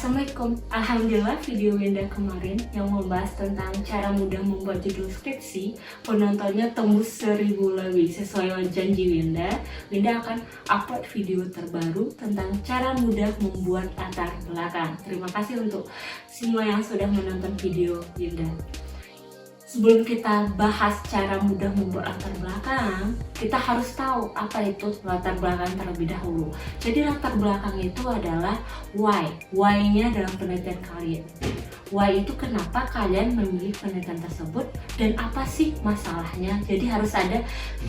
Assalamualaikum. Alhamdulillah video Winda kemarin yang membahas tentang cara mudah membuat judul skripsi, penontonnya tembus 1000 lebih. Sesuai janji Winda akan upload video terbaru tentang cara mudah membuat latar belakang. Terima kasih untuk semua yang sudah menonton video Winda. Sebelum kita bahas cara mudah membuat latar belakang, kita harus tahu apa itu latar belakang terlebih dahulu. Jadi latar belakang itu adalah why. Why-nya dalam penelitian kalian. Why itu kenapa kalian memilih penelitian tersebut dan apa sih masalahnya. Jadi harus ada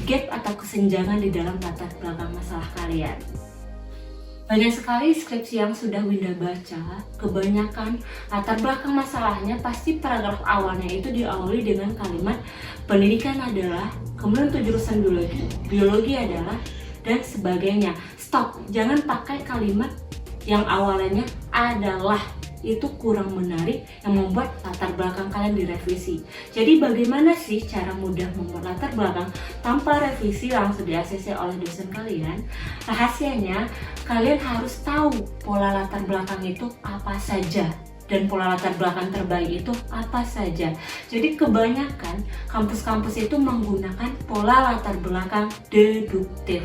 gap atau kesenjangan di dalam latar belakang masalah kalian. Banyak sekali skripsi yang sudah Winda baca, kebanyakan latar belakang masalahnya pasti paragraf awalnya itu diawali dengan kalimat pendidikan adalah, kemudian untuk jurusan biologi adalah, dan sebagainya. Stop, jangan pakai kalimat yang awalnya adalah, itu kurang menarik yang membuat latar belakang kalian direvisi. Jadi bagaimana sih cara mudah membuat latar belakang tanpa revisi langsung di ACC oleh dosen kalian? Rahasianya, kalian harus tahu pola latar belakang itu apa saja dan pola latar belakang terbaik itu apa saja. Jadi kebanyakan kampus-kampus itu menggunakan pola latar belakang deduktif.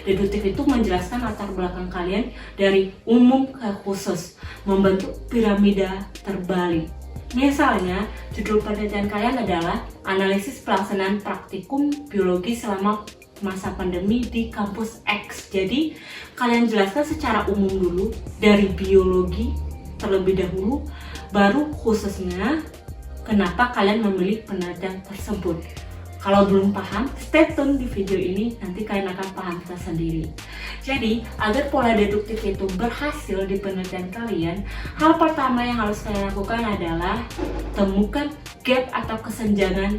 Deduktif itu menjelaskan latar belakang kalian dari umum ke khusus, membentuk piramida terbalik. Misalnya, judul penelitian kalian adalah analisis pelaksanaan praktikum biologi selama masa pandemi di kampus X. Jadi, kalian jelaskan secara umum dulu dari biologi terlebih dahulu, baru khususnya kenapa kalian memilih penelitian tersebut. Kalau belum paham, stay tune di video ini, nanti kalian akan paham tersendiri. Jadi, agar pola deduktif itu berhasil di penelitian kalian, hal pertama yang harus kalian lakukan adalah temukan gap atau kesenjangan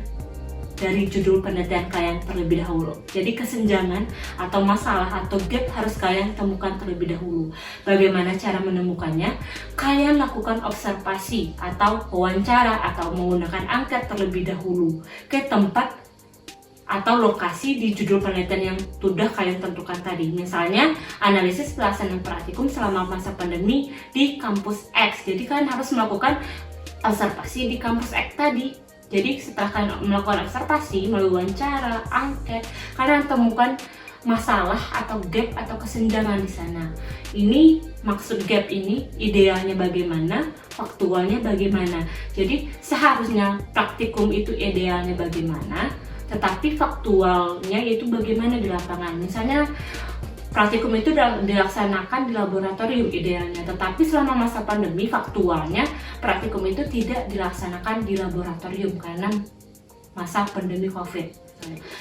dari judul penelitian kalian terlebih dahulu. Jadi kesenjangan atau masalah atau gap harus kalian temukan terlebih dahulu. Bagaimana cara menemukannya? Kalian lakukan observasi atau wawancara atau menggunakan angket terlebih dahulu ke tempat atau lokasi di judul penelitian yang sudah kalian tentukan tadi. Misalnya, analisis pelaksanaan praktikum selama masa pandemi di kampus X. Jadi kalian harus melakukan observasi di kampus X tadi. Jadi setelah kalian melakukan observasi, melalui wawancara, angket, kalian temukan masalah atau gap atau kesenjangan di sana. Ini maksud gap ini idealnya bagaimana, faktualnya bagaimana. Jadi seharusnya praktikum itu idealnya bagaimana, tetapi faktualnya itu bagaimana di lapangan. Misalnya praktikum itu dilaksanakan di laboratorium idealnya, tetapi selama masa pandemi faktualnya praktikum itu tidak dilaksanakan di laboratorium karena masa pandemi COVID.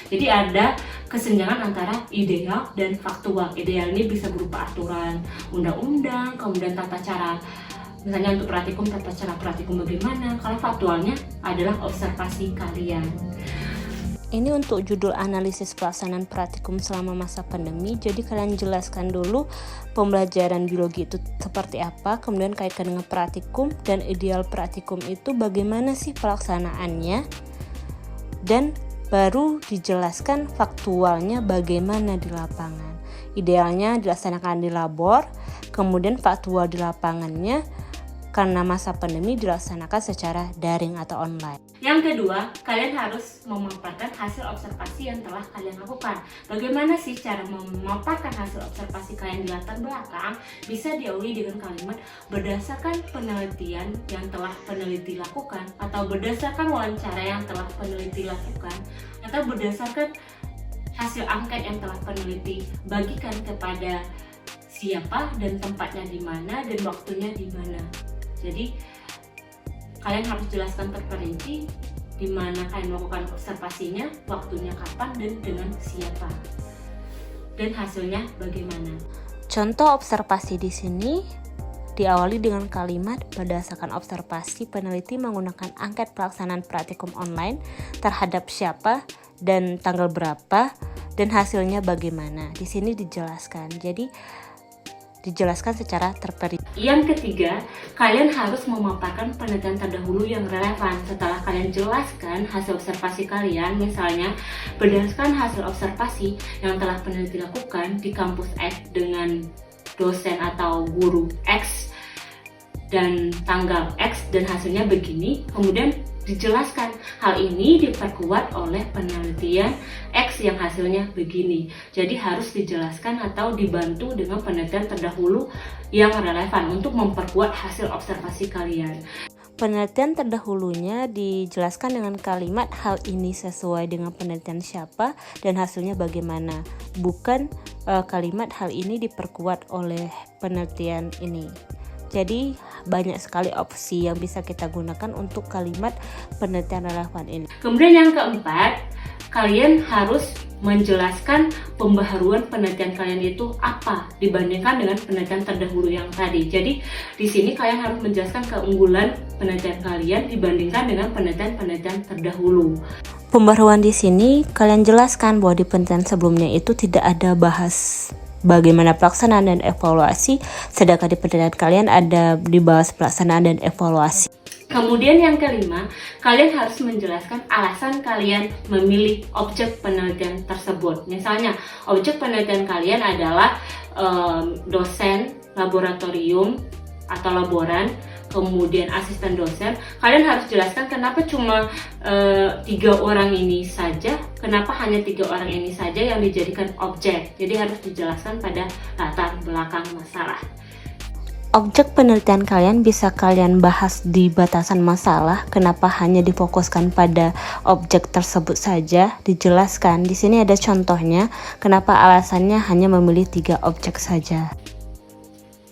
Jadi ada kesenjangan antara ideal dan faktual. Ideal ini bisa berupa aturan, undang-undang, kemudian tata cara. Misalnya untuk praktikum, tata cara praktikum bagaimana. Kalau faktualnya adalah observasi kalian. Ini untuk judul analisis pelaksanaan praktikum selama masa pandemi. Jadi kalian jelaskan dulu pembelajaran biologi itu seperti apa, kemudian kaitkan dengan praktikum dan ideal praktikum itu bagaimana sih pelaksanaannya, dan baru dijelaskan faktualnya bagaimana di lapangan. Idealnya dilaksanakan di labor, kemudian faktual di lapangannya karena masa pandemi dilaksanakan secara daring atau online. Yang kedua, kalian harus memaparkan hasil observasi yang telah kalian lakukan. Bagaimana sih cara memaparkan hasil observasi kalian di latar belakang? Bisa diawali dengan kalimat berdasarkan penelitian yang telah peneliti lakukan, atau berdasarkan wawancara yang telah peneliti lakukan, atau berdasarkan hasil angket yang telah peneliti bagikan kepada siapa dan tempatnya di mana dan waktunya di mana. Jadi kalian harus jelaskan terperinci di mana kalian melakukan observasinya, waktunya kapan dan dengan siapa, dan hasilnya bagaimana. Contoh observasi di sini diawali dengan kalimat berdasarkan observasi peneliti menggunakan angket pelaksanaan praktikum online terhadap siapa dan tanggal berapa dan hasilnya bagaimana. Di sini dijelaskan. Jadi dijelaskan secara terperinci. Yang ketiga, kalian harus memaparkan penelitian terdahulu yang relevan. Setelah kalian jelaskan hasil observasi kalian, misalnya berdasarkan hasil observasi yang telah peneliti lakukan di kampus X dengan dosen atau guru X, dan tanggal X dan hasilnya begini, kemudian dijelaskan hal ini diperkuat oleh penelitian X yang hasilnya begini. Jadi harus dijelaskan atau dibantu dengan penelitian terdahulu yang relevan untuk memperkuat hasil observasi kalian. Penelitian terdahulunya dijelaskan dengan kalimat hal ini sesuai dengan penelitian siapa dan hasilnya bagaimana, bukan kalimat hal ini diperkuat oleh penelitian ini. Jadi banyak sekali opsi yang bisa kita gunakan untuk kalimat penelitian relevan ini. Kemudian yang keempat, kalian harus menjelaskan pembaharuan penelitian kalian itu apa dibandingkan dengan penelitian terdahulu yang tadi. Jadi di sini kalian harus menjelaskan keunggulan penelitian kalian dibandingkan dengan penelitian terdahulu. Pembaharuan di sini kalian jelaskan bahwa di penelitian sebelumnya itu tidak ada bahas bagaimana pelaksanaan dan evaluasi, sedangkan di penelitian kalian ada dibahas pelaksanaan dan evaluasi. Kemudian yang kelima, kalian harus menjelaskan alasan kalian memilih objek penelitian tersebut. Misalnya, objek penelitian kalian adalah dosen laboratorium atau laboran, kemudian asisten dosen. Kalian harus jelaskan kenapa cuma 3 orang ini saja, kenapa hanya 3 orang ini saja yang dijadikan objek. Jadi harus dijelaskan pada latar belakang masalah. Objek penelitian kalian bisa kalian bahas di batasan masalah. Kenapa hanya difokuskan pada objek tersebut saja? Dijelaskan. Di sini ada contohnya. Kenapa alasannya hanya memilih 3 objek saja.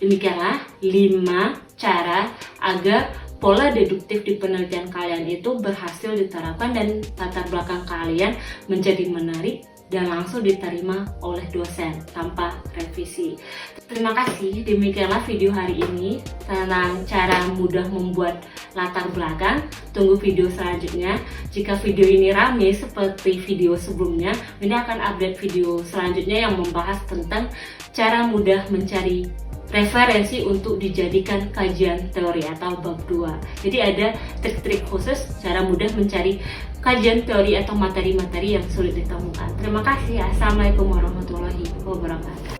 Demikianlah 5 cara agar pola deduktif di penelitian kalian itu berhasil diterapkan dan latar belakang kalian menjadi menarik dan langsung diterima oleh dosen tanpa revisi. Terima kasih, demikianlah video hari ini tentang cara mudah membuat latar belakang. Tunggu video selanjutnya. Jika video ini rame seperti video sebelumnya, ini akan update video selanjutnya yang membahas tentang cara mudah mencari referensi untuk dijadikan kajian teori atau bab 2. Jadi ada trik-trik khusus cara mudah mencari kajian teori atau materi-materi yang sulit ditemukan. Terima kasih. Assalamualaikum warahmatullahi wabarakatuh.